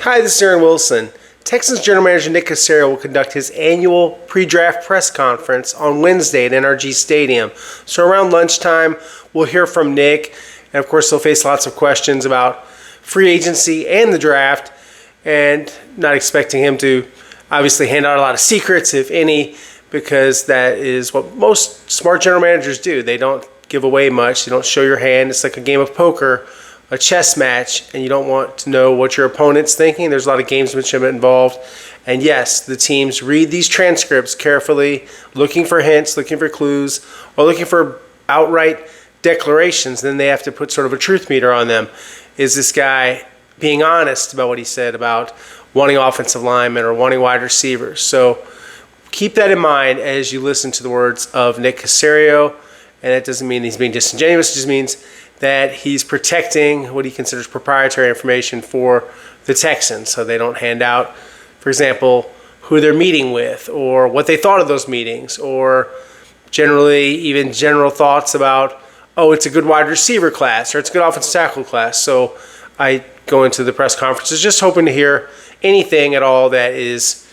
Hi, this is Aaron Wilson. Texans General Manager Nick Caserio will conduct his annual pre-draft press conference on Wednesday at NRG Stadium. So around lunchtime, we'll hear from Nick, and of course he'll face lots of questions about free agency and the draft, and not expecting him to obviously hand out a lot of secrets, if any, because that is what most smart general managers do. They don't give away much. They don't show your hand. It's like a game of poker, a chess match, and you don't want to know what your opponent's thinking. There's a lot of gamesmanship involved. And yes, the teams read these transcripts carefully, looking for hints, looking for clues, or looking for outright declarations. Then they have to put sort of a truth meter on them. Is this guy being honest about what he said about wanting offensive linemen or wanting wide receivers? So keep that in mind as you listen to the words of Nick Caserio. And that doesn't mean he's being disingenuous. It just means that he's protecting what he considers proprietary information for the Texans, so they don't hand out, for example, who they're meeting with or what they thought of those meetings, or generally even general thoughts about, oh, it's a good wide receiver class or it's a good offensive tackle class. So I go into the press conferences just hoping to hear anything at all that is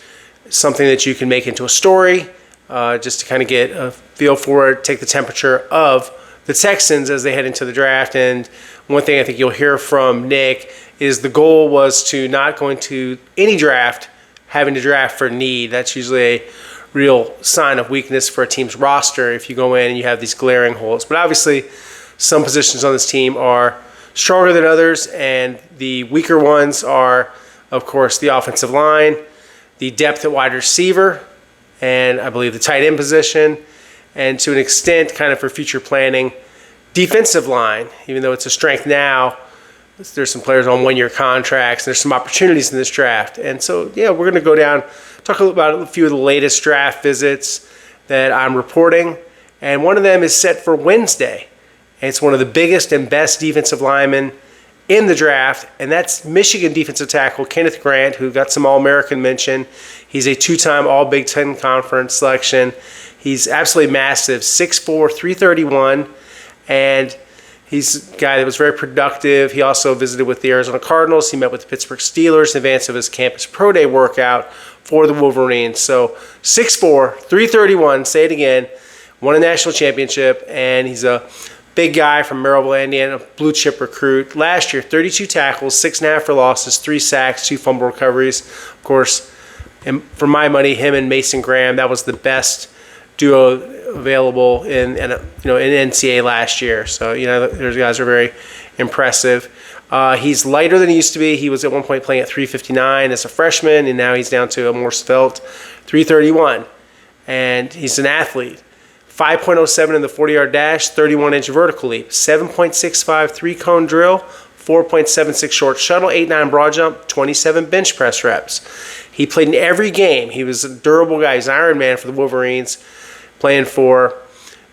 something that you can make into a story, just to kind of get a feel for it, take the temperature of the Texans as they head into the draft. And one thing I think you'll hear from Nick is the goal was to not go into any draft having to draft for need. That's usually a real sign of weakness for a team's roster if you go in and you have these glaring holes. But obviously, some positions on this team are stronger than others, and the weaker ones are, of course, the offensive line, the depth at wide receiver, and I believe the tight end position, and to an extent, kind of for future planning, defensive line. Even though it's a strength now, there's some players on one-year contracts, and there's some opportunities in this draft. And so, yeah, we're going to go down, talk about a few of the latest draft visits that I'm reporting. And one of them is set for Wednesday. And it's one of the biggest and best defensive linemen in the draft, and that's Michigan defensive tackle Kenneth, who got some All-American mention. He's a two-time All-Big Ten Conference selection. He's absolutely massive, 6'4", 331, and he's a guy that was very productive. He also visited with the Arizona Cardinals. He met with the Pittsburgh Steelers in advance of his campus pro day workout for the Wolverines. So 6'4", 331, say it again, won a national championship, and he's a big guy from Maryville, Indiana, blue chip recruit. Last year, 32 tackles, 6.5 for losses, 3 sacks, 2 fumble recoveries. Of course, and for my money, him and Mason Graham, that was the best duo available in NCAA last year. So, those guys are very impressive. He's lighter than he used to be. He was at one point playing at 359 as a freshman, and now he's down to a more svelte 331. And he's an athlete. 5.07 in the 40-yard dash, 31-inch vertical leap, 7.65 three-cone drill, 4.76 short shuttle, 8.9 broad jump, 27 bench press reps. He played in every game. He was a durable guy. He's an Iron Man for the Wolverines, playing for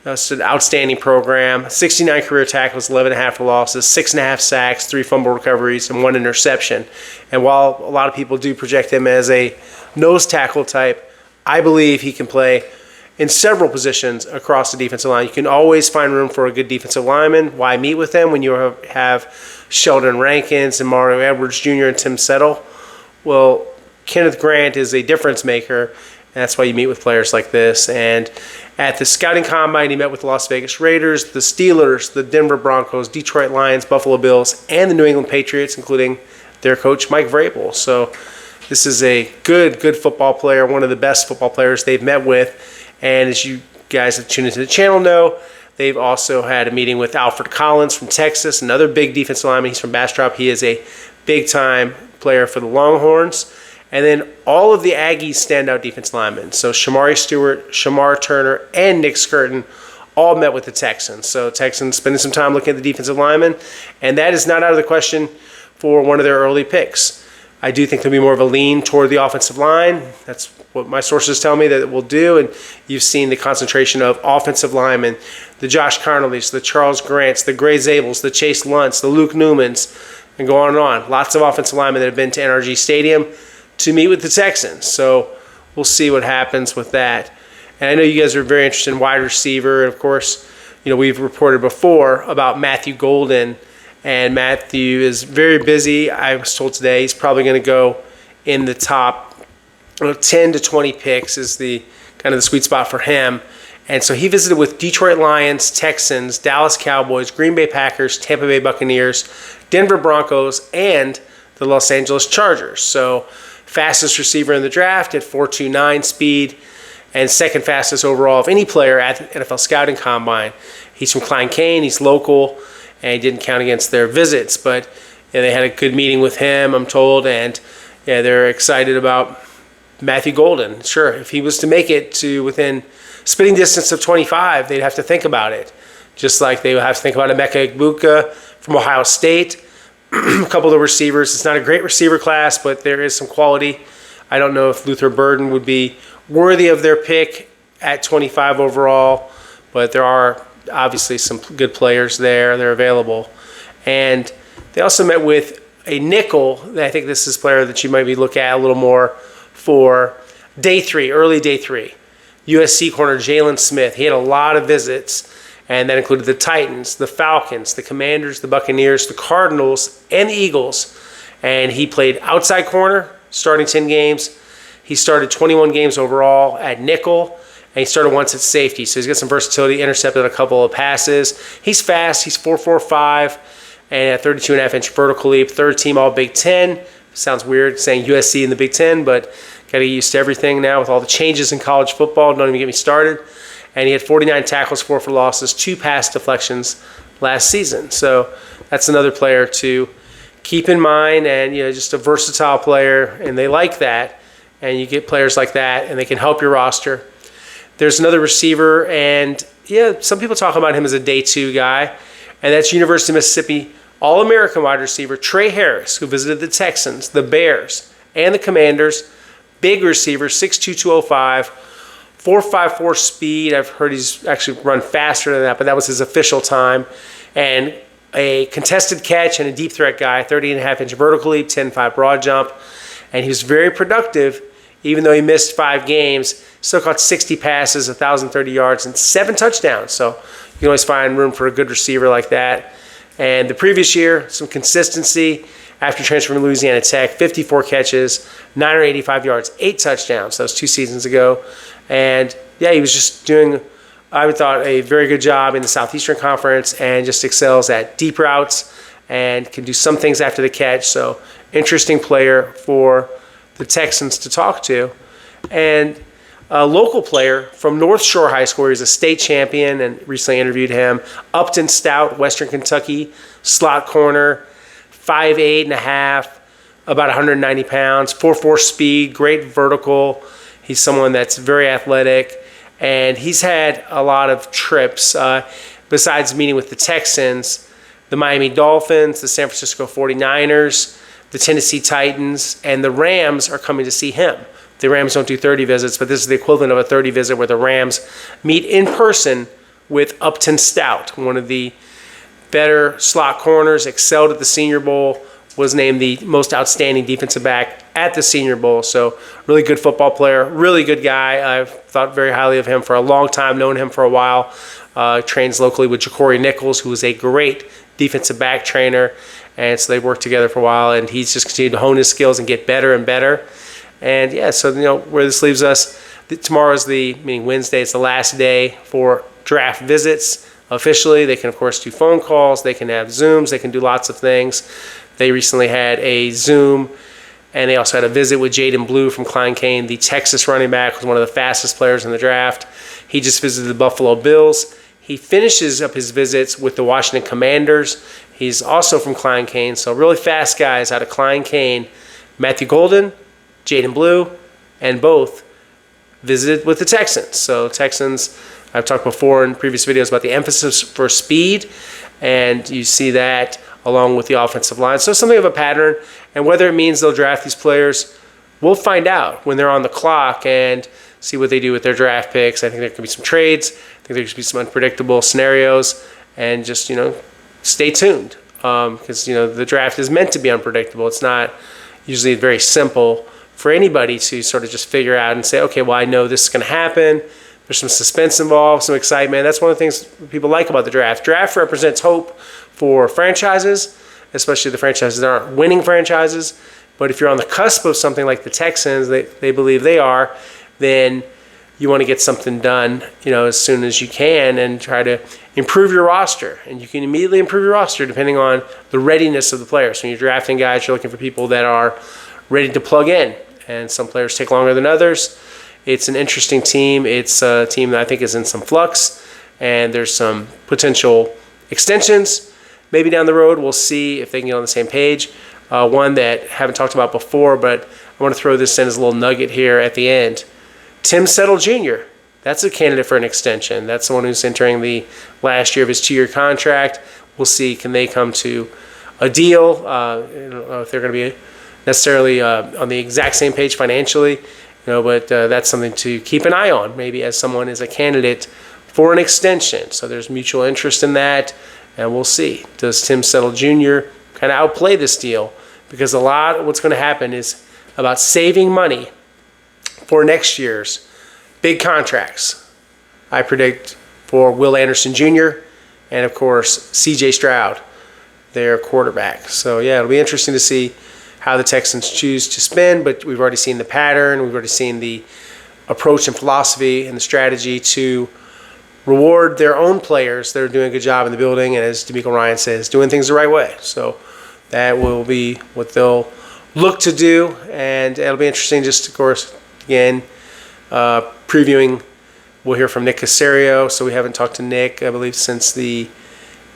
an outstanding program. 69 career tackles, 11.5 for losses, 6.5 sacks, 3 fumble recoveries, and 1 interception. And while a lot of people do project him as a nose tackle type, I believe he can play in several positions across the defensive line. You can always find room for a good defensive lineman. Why meet with them when you have Sheldon Rankins and Mario Edwards Jr. and Tim Settle? Well, Kenneth Grant is a difference maker, and that's why you meet with players like this. And at the scouting combine, he met with the Las Vegas Raiders, the Steelers, the Denver Broncos, Detroit Lions, Buffalo Bills, and the New England Patriots, including their coach, Mike Vrabel. So this is a good football player, one of the best football players they've met with. And as you guys have tuned into the channel know, they've also had a meeting with Alfred Collins from Texas, another big defensive lineman. He's from Bastrop. He is a big-time player for the Longhorns. And then all of the Aggies standout defensive linemen. So Shamari Stewart, Shamar Turner, and Nick Skirton all met with the Texans. So Texans spending some time looking at the defensive linemen. And that is not out of the question for one of their early picks. I do think there'll be more of a lean toward the offensive line. That's what my sources tell me that it will do. And you've seen the concentration of offensive linemen, the Josh Carneleys, the Charles Grants, the Gray Zabels, the Chase Luntz, the Luke Newmans, and go on and on. Lots of offensive linemen that have been to NRG Stadium to meet with the Texans. So we'll see what happens with that. And I know you guys are very interested in wide receiver. And, of course, we've reported before about Matthew Golden And Matthew is very busy. I was told today he's probably going to go in the top 10 to 20 picks is the kind of the sweet spot for him. And so he visited with Detroit Lions, Texans, Dallas Cowboys, Green Bay Packers, Tampa Bay Buccaneers, Denver Broncos, and the Los Angeles Chargers. So fastest receiver in the draft at 4.29 speed, and second fastest overall of any player at the NFL Scouting Combine. He's from Klein Cain. He's local, and he didn't count against their visits. But they had a good meeting with him, I'm told, and they're excited about Matthew Golden. Sure, if he was to make it to within spitting distance of 25, they'd have to think about it. Just like they would have to think about Emeka Egbuka from Ohio State. A couple of the receivers. It's not a great receiver class, but there is some quality. I don't know if Luther Burden would be worthy of their pick at 25 overall, but there are obviously some good players there. They're available. And they also met with a nickel. I think this is a player that you might be looking at a little more for day 3, early day 3. USC corner Jalen Smith. He had a lot of visits, and that included the Titans, the Falcons, the Commanders, the Buccaneers, the Cardinals, and the Eagles. And he played outside corner, starting 10 games. He started 21 games overall at nickel, and he started once at safety. So he's got some versatility, intercepted a couple of passes. He's fast. He's 4.45 and a 32.5-inch vertical leap. Third team All Big Ten. Sounds weird saying USC in the Big Ten, but got to get used to everything now with all the changes in college football. Don't even get me started. And he had 49 tackles, 4 for losses, 2 pass deflections last season. So that's another player to keep in mind, and just a versatile player, and they like that. And you get players like that, and they can help your roster. There's another receiver, and some people talk about him as a day 2 guy, and that's University of Mississippi All-American wide receiver Trey Harris, who visited the Texans, the Bears, and the Commanders. Big receiver, 6'2", 205, 4.54 speed. I've heard he's actually run faster than that, but that was his official time. And a contested catch and a deep threat guy, 30.5-inch vertical leap, 10.5 broad jump. And he was very productive, even though he missed 5 games. Still caught 60 passes, 1,030 yards, and 7 touchdowns. So you can always find room for a good receiver like that. And the previous year, some consistency after transferring to Louisiana Tech, 54 catches, 985 yards, 8 touchdowns. That was 2 seasons ago. And he was just doing, I would thought, a very good job in the Southeastern Conference, and just excels at deep routes and can do some things after the catch. So interesting player for the Texans to talk to. And a local player from North Shore High School. He's a state champion, and recently interviewed him. Upton Stout, Western Kentucky, slot corner, 5'8.5", about 190 pounds, 4.4 speed, great vertical. He's someone that's very athletic, and he's had a lot of trips. Besides meeting with the Texans, the Miami Dolphins, the San Francisco 49ers, the Tennessee Titans, and the Rams are coming to see him. The Rams don't do 30 visits, but this is the equivalent of a 30 visit where the Rams meet in person with Upton Stout, one of the better slot corners, excelled at the Senior Bowl, was named the most outstanding defensive back at the Senior Bowl. So really good football player, really good guy. I've thought very highly of him for a long time, known him for a while. Trains locally with Ja'Cory Nichols, who is a great defensive back trainer. And so they've worked together for a while, and he's just continued to hone his skills and get better and better. And so where this leaves us, tomorrow is meaning Wednesday, it's the last day for draft visits. Officially, they can, of course, do phone calls, they can have Zooms, they can do lots of things. They recently had a Zoom, and they also had a visit with Jaden Blue from Klein Cain, the Texas running back, who's one of the fastest players in the draft. He just visited the Buffalo Bills. He finishes up his visits with the Washington Commanders. He's also from Klein Cain, so really fast guys out of Klein Cain. Matthew Golden, Jaden Blue, and both visited with the Texans. So Texans, I've talked before in previous videos about the emphasis for speed, and you see that along with the offensive line. So something of a pattern, and whether it means they'll draft these players, we'll find out when they're on the clock and see what they do with their draft picks. I think there could be some trades. I think there could be some unpredictable scenarios, and just, stay tuned, because, the draft is meant to be unpredictable. It's not usually very simple for anybody to sort of just figure out and say, okay, well, I know this is going to happen. There's some suspense involved, some excitement. That's one of the things people like about the draft. Draft represents hope for franchises, especially the franchises that aren't winning franchises. But if you're on the cusp of something like the Texans, they believe they are, then you want to get something done, as soon as you can and try to improve your roster. And you can immediately improve your roster depending on the readiness of the players. When you're drafting guys, you're looking for people that are ready to plug in. And some players take longer than others. It's an interesting team. It's a team that I think is in some flux, and there's some potential extensions. Maybe down the road, we'll see if they can get on the same page. One that I haven't talked about before, but I want to throw this in as a little nugget here at the end. Tim Settle Jr., that's a candidate for an extension. That's the one who's entering the last year of his 2-year contract. We'll see, can they come to a deal? I don't know if they're going to be necessarily on the exact same page financially, but that's something to keep an eye on, maybe as someone is a candidate for an extension. So there's mutual interest in that, and we'll see. Does Tim Settle Jr. kind of outplay this deal? Because a lot of what's going to happen is about saving money for next year's big contracts. I predict for Will Anderson Jr. and, of course, C.J. Stroud, their quarterback. So, yeah, it'll be interesting to see how the Texans choose to spend, but we've already seen the pattern. We've already seen the approach and philosophy and the strategy to reward their own players that are doing a good job in the building, and as DeMeco Ryan says, doing things the right way. So that will be what they'll look to do, and it'll be interesting just, of course, again, previewing. We'll hear from Nick Caserio. So we haven't talked to Nick, I believe, since the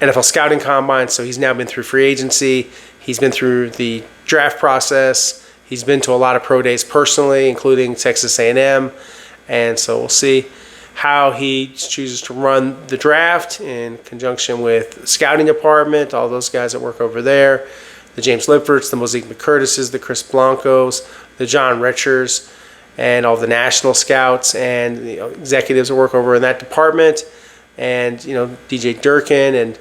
NFL Scouting Combine. So he's now been through free agency. He's been through the draft process. He's been to a lot of pro days personally, including Texas A&M. And so we'll see how he chooses to run the draft in conjunction with the scouting department, all those guys that work over there, the James Lipfords, the Mosaic McCurtises, the Chris Blancos, the John Richers, and all the national scouts and executives that work over in that department, and DJ Durkin, and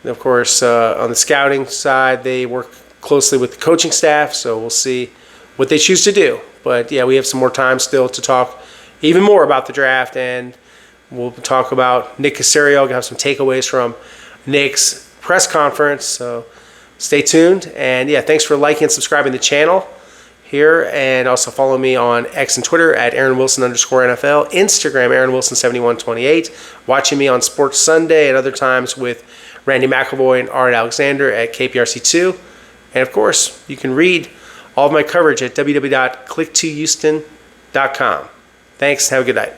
of course on the scouting side they work closely with the coaching staff. So we'll see what they choose to do. But yeah, we have some more time still to talk even more about the draft, and we'll talk about Nick Caserio. I'll have some takeaways from Nick's press conference. So stay tuned, and yeah, thanks for liking and subscribing to the channel here, and also follow me on X and Twitter at @AaronWilson_NFL, Instagram AaronWilson7128, watching me on Sports Sunday at other times with Randy McElvoy and Art Alexander at KPRC2, and of course you can read all of my coverage at www.click2houston.com. Thanks, have a good night.